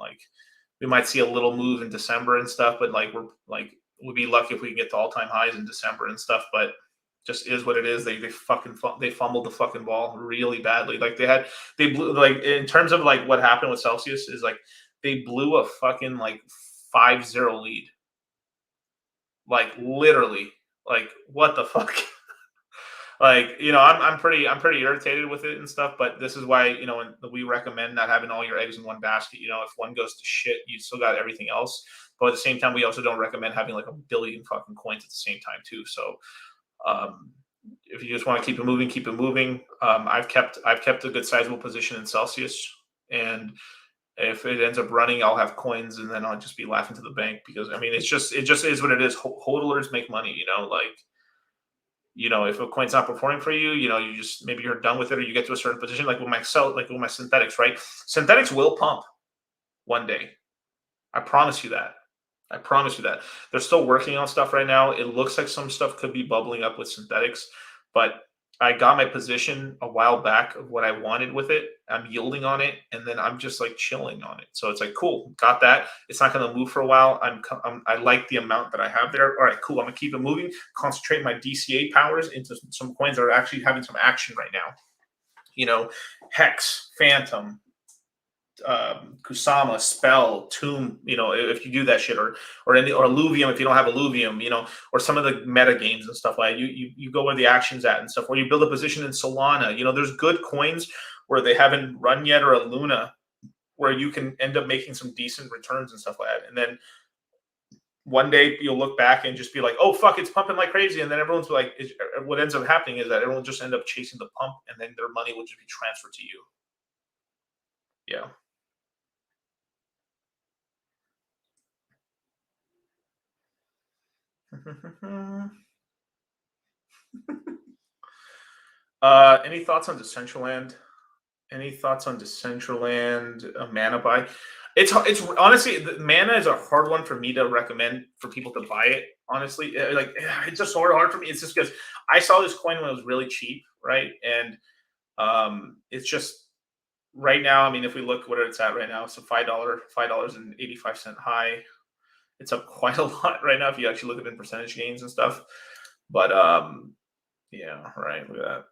We might see a little move in December and stuff, but like we'd be lucky if we can get to all-time highs in December and stuff. But just is what it is. They fumbled the fucking ball really badly. Like they blew, like, in terms of like what happened with Celsius is like they blew a fucking like 5-0 lead. Like literally, like what the fuck? Like, you know, I'm pretty irritated with it and stuff, but this is why, you know, we recommend not having all your eggs in one basket. You know, if one goes to shit, you still got everything else. But at the same time, we also don't recommend having like a billion fucking coins at the same time too. So if you just want to keep it moving, keep it moving. I've kept a good sizable position in Celsius, and if it ends up running, I'll have coins, and then I'll just be laughing to the bank because I mean, it just is what it is. Hodlers make money, you know, like. You know, if a coin's not performing for you, you know, you just maybe you're done with it, or you get to a certain position, like with my synthetics, right? Synthetics will pump one day. I promise you that. I promise you that. They're still working on stuff right now. It looks like some stuff could be bubbling up with synthetics, but I got my position a while back of what I wanted with it. I'm yielding on it, and then I'm just like chilling on it. So it's like, cool, got that. It's not going to move for a while. I like the amount that I have there. All right, cool. I'm going to keep it moving. Concentrate my DCA powers into some coins that are actually having some action right now. You know, Hex, Fantom, Kusama, Spell, Tomb, you know, if you do that shit, or Illuvium if you don't have Illuvium, you know, or some of the meta games and stuff like that. You go where the action's at and stuff, or you build a position in Solana. You know, there's good coins where they haven't run yet, or a Luna where you can end up making some decent returns and stuff like that. And then one day you'll look back and just be like, oh fuck, it's pumping like crazy. And then everyone's like, what ends up happening is that everyone just end up chasing the pump, and then their money will just be transferred to you. Yeah. Any thoughts on Decentraland? Any thoughts on Decentraland? Mana buy? It's honestly, Mana is a hard one for me to recommend for people to buy it. Honestly, like it's just so hard for me. It's just because I saw this coin when it was really cheap, right? And it's just right now. I mean, if we look what it's at right now, it's a $5.85 high. It's up quite a lot right now if you actually look at it in percentage gains and stuff. But yeah, right. Look at that.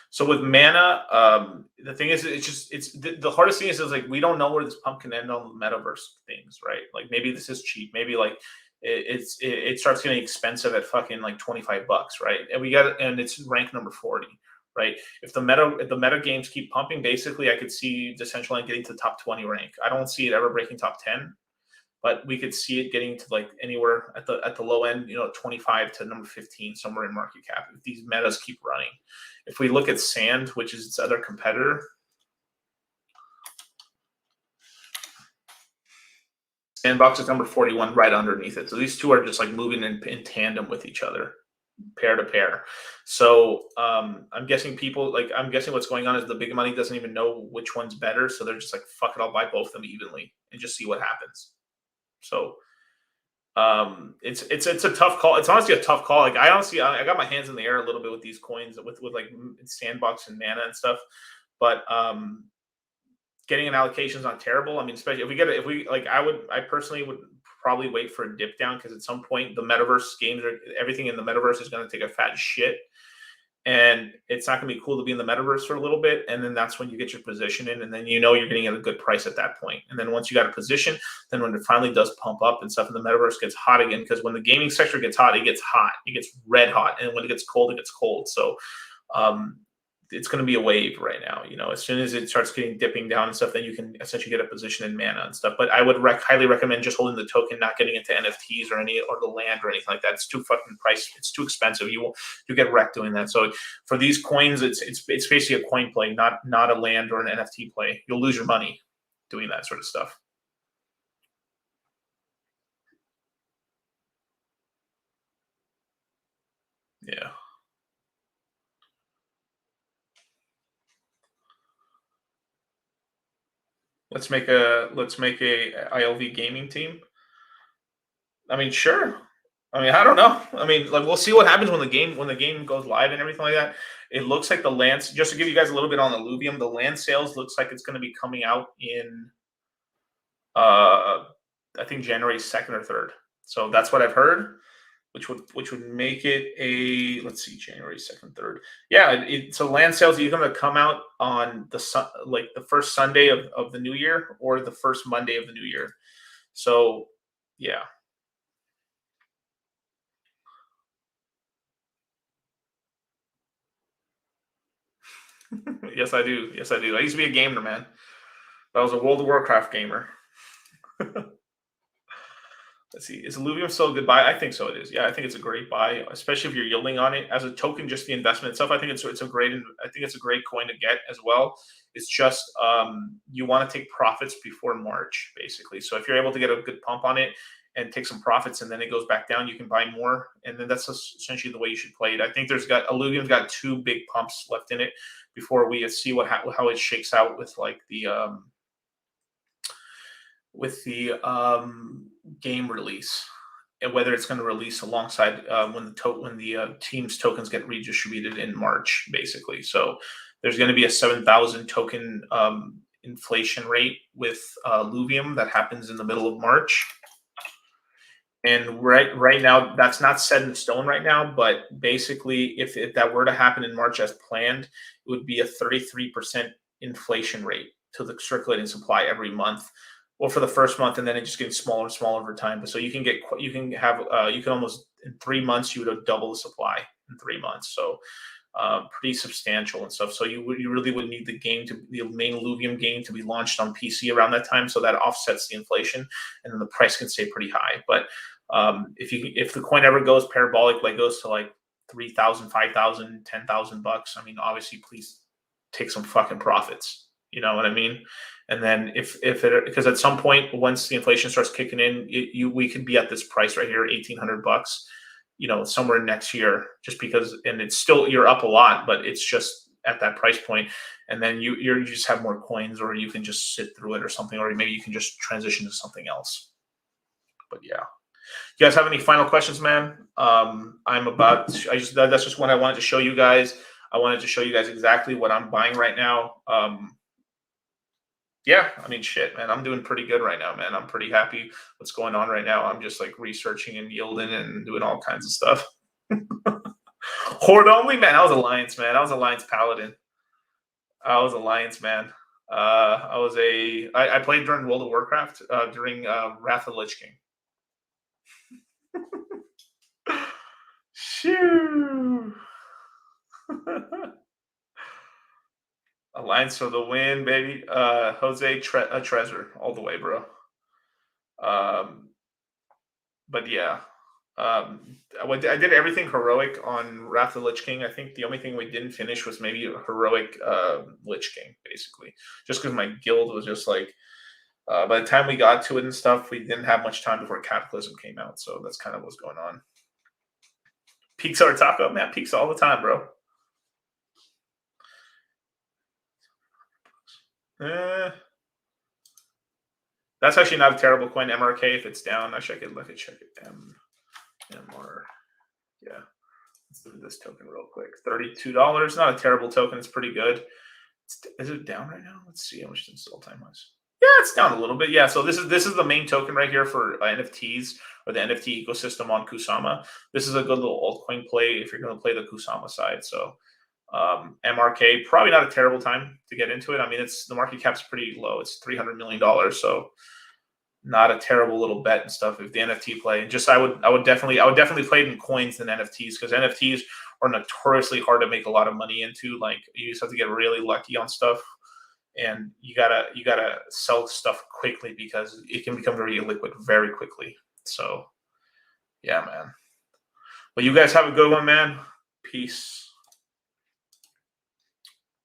So with Mana, the thing is, it's the hardest thing is like we don't know where this pump can end on the metaverse things, right? Like maybe this is cheap, maybe like it starts getting expensive at fucking like $25, right? And it's rank number 40, right? If the meta games keep pumping, basically I could see Decentraland getting to the top 20 rank. I don't see it ever breaking top 10. But we could see it getting to like anywhere at the low end, you know, 25 to number 15, somewhere in market cap, if these metas keep running. If we look at Sand, which is its other competitor, Sandbox is number 41 right underneath it. So these two are just like moving in tandem with each other, pair to pair. So I'm guessing what's going on is the big money doesn't even know which one's better. So they're just like, fuck it, I'll buy both of them evenly and just see what happens. So it's a tough call. It's honestly a tough call. Like I got my hands in the air a little bit with these coins with like Sandbox and Mana and stuff, but getting an allocation is not terrible. I mean, especially I personally would probably wait for a dip down, because at some point the metaverse games everything in the metaverse is going to take a fat shit. And it's not going to be cool to be in the metaverse for a little bit. And then that's when you get your position in. And then you know you're getting at a good price at that point. And then once you got a position, then when it finally does pump up and stuff, and the metaverse gets hot again, because when the gaming sector gets hot, it gets hot. It gets red hot. And when it gets cold, it gets cold. So it's going to be a wave right now. You know, as soon as it starts dipping down and stuff, then you can essentially get a position in Mana and stuff. But I would highly recommend just holding the token, not getting into NFTs or the land or anything like that. It's too fucking pricey. It's too expensive. You get wrecked doing that. So for these coins, it's basically a coin play, not a land or an NFT play. You'll lose your money doing that sort of stuff. Yeah. Let's make a ILV gaming team. I mean, sure. I mean, I don't know. I mean, like we'll see what happens when the game goes live and everything like that. It looks like the land, just to give you guys a little bit on Illuvium, the land sales looks like it's going to be coming out in I think January 2nd or 3rd. So that's what I've heard, which would make it a, let's see, January 2nd, 3rd. Yeah, so land sales are going to come out on the first Sunday of the new year or the first Monday of the new year. So yeah. Yes, I do. Yes, I do. I used to be a gamer, man. I was a World of Warcraft gamer. Let's see. Is Illuvium still a good buy? I think so. It is. Yeah, I think it's a great buy, especially if you're yielding on it as a token. Just the investment itself, I think it's a great. I think it's a great coin to get as well. It's just you want to take profits before March, basically. So if you're able to get a good pump on it and take some profits, and then it goes back down, you can buy more, and then that's essentially the way you should play it. I think Illuvium's got 2 big pumps left in it before we see how it shakes out with like the game release, and whether it's going to release alongside when the team's tokens get redistributed in March, basically. So there's going to be a 7,000 token inflation rate with Illuvium that happens in the middle of March. And right now, that's not set in stone right now, but basically, if that were to happen in March as planned, it would be a 33% inflation rate to the circulating supply every month. Well, for the first month, and then it just gets smaller and smaller over time. So you can almost in 3 months you would double the supply in 3 months. So pretty substantial and stuff. So you really would need the main Illuvium game to be launched on PC around that time, so that offsets the inflation, and then the price can stay pretty high. But if the coin ever goes parabolic, like goes to like 3,000, 5,000, 10,000 bucks, I mean, obviously, please take some fucking profits. You know what I mean? And then because at some point, once the inflation starts kicking in, we could be at this price right here, 1,800 bucks, somewhere next year, just because, and it's still, you're up a lot, but it's just at that price point. And then you just have more coins, or you can just sit through it or something, or maybe you can just transition to something else. But yeah. You guys have any final questions, man? That's just what I wanted to show you guys. I wanted to show you guys exactly what I'm buying right now. Yeah, I mean, shit, man, I'm doing pretty good right now, man. I'm pretty happy what's going on right now. I'm just like researching and yielding and doing all kinds of stuff. Horde only, man. I was Alliance, man. I was Alliance Paladin. I was Alliance, man. I played during World of Warcraft during Wrath of the Lich King. Shoo! Alliance for the win, baby. Jose Trezor, all the way, bro. But yeah. I did everything heroic on Wrath of the Lich King. I think the only thing we didn't finish was maybe a heroic Lich King, basically. Just because my guild was just like, by the time we got to it and stuff, we didn't have much time before Cataclysm came out. So that's kind of what's going on. Peaks are taco, man. Peaks all the time, bro. That's actually not a terrible coin. MRK, if it's down, actually I could check it. MR, yeah. Let's do this token real quick. $32. Not a terrible token. It's pretty good. Is it down right now? Let's see how much install time was. Yeah, it's down a little bit. Yeah, so this is the main token right here for NFTs or the NFT ecosystem on Kusama. This is a good little altcoin play if you're going to play the Kusama side. So MRK, probably not a terrible time to get into it. I mean, the market cap's pretty low. It's $300 million, so not a terrible little bet and stuff. If the NFT play, and just I would definitely play it in coins than NFTs, because NFTs are notoriously hard to make a lot of money into. Like, you just have to get really lucky on stuff, and you gotta sell stuff quickly because it can become very illiquid very quickly. So yeah, man. Well, you guys have a good one, man. Peace.